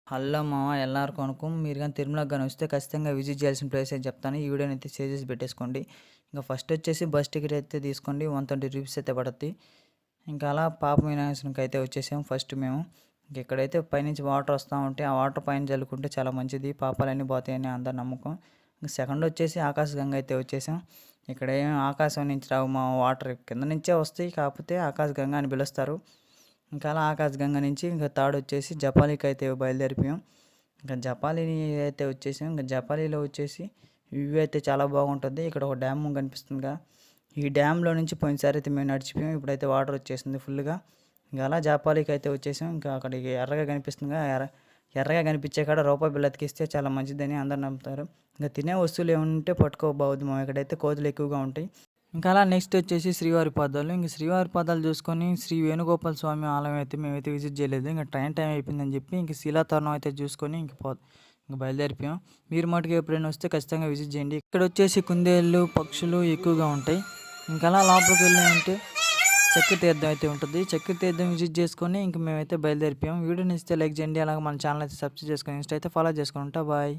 Hello మామ ఎల్లరికం వణకం. మీరు గాని తిరుమలకి గాని వస్తే ఖచ్చితంగా విజిట్ చేయాల్సిన ప్లేస్ అయితే చెప్తాను. ఈ వీడియోని అయితే సేవ్ చేసి పెట్టేసుకోండి. ఇంకా ఫస్ట్ వచ్చేసి బస్ టికెట్ అయితే తీసుకోండి. 130 రూపీస్ అయితే పడుద్ది. ఇంకా అలా పాప వినాశనంకి అయితే వచ్చేసాము ఫస్ట్ మేము. ఇంక ఇక్కడైతే పైనుంచి వాటర్ వస్తూ ఉంటే ఆ వాటర్ పైన చల్లుకుంటే చాలా మంచిది, పాపాలన్నీ పోతాయని అందరి నమ్మకం. ఇంక సెకండ్ వచ్చేసి ఆకాశగంగ అయితే వచ్చేసాం. ఇక్కడ ఏమి ఆకాశం నుంచి రావు మా వాటర్ కింద నుంచే వస్తాయి, కాకపోతే ఆకాశగంగ అని పిలుస్తారు. ఇంకా అలా ఆకాశగంగ నుంచి ఇంకా థర్డ్ వచ్చేసి జపాలికి అయితే బయలుదేరిపోయాం. ఇంకా జపాలి అయితే వచ్చేసాం. ఇంకా జపాలీలో వచ్చేసి వ్యూ అయితే చాలా బాగుంటుంది. ఇక్కడ ఒక డ్యామ్ కనిపిస్తుందిగా, ఈ డ్యామ్లో నుంచి పోయినసారి అయితే మేము నడిచిపోయాం. ఇప్పుడైతే వాటర్ వచ్చేసింది ఫుల్గా. ఇంకా అలా జాపాలికి అయితే వచ్చేసాం. ఇంకా అక్కడికి ఎర్రగా కనిపిస్తుందిగా, ఎర్రగా కనిపించే కాడ రూపాయి బిళ్ళ అతికిస్తే చాలా మంచిదని అందరు నమ్ముతారు. ఇంకా తినే వస్తువులు ఏమంటే పట్టుకోబోద్దు, మా ఇక్కడైతే కోతులు ఎక్కువగా ఉంటాయి. ఇంకా అలా నెక్స్ట్ వచ్చేసి శ్రీవారి పాదాలు. ఇంక శ్రీవారి పాదాలు చూసుకొని శ్రీ వేణుగోపాల స్వామి ఆలయం అయితే మేమైతే విజిట్ చేయలేదు. ఇంకా టైం అయిపోయిందని చెప్పి ఇంక శిలాతోరణం అయితే చూసుకొని ఇంక బయలుదేరిపోయాం. మీరు మటుకు ఎప్పుడైనా వస్తే ఖచ్చితంగా విజిట్ చేయండి. ఇక్కడ వచ్చేసి కుందేళ్ళు పక్షులు ఎక్కువగా ఉంటాయి. ఇంకా అలా లోపలికి వెళ్ళామంటే చక్కెర తీర్థం అయితే ఉంటుంది. చక్కెర తీర్థం విజిట్ చేసుకొని ఇంక మేమైతే బయలుదేరిపోయాం. వీడియో నచ్చితే లైక్ చేయండి. అలాగే మన ఛానల్ అయితే సబ్స్క్రైబ్ చేసుకొని ఇన్స్టా అయితే ఫాలో చేసుకుంటా. బాయ్.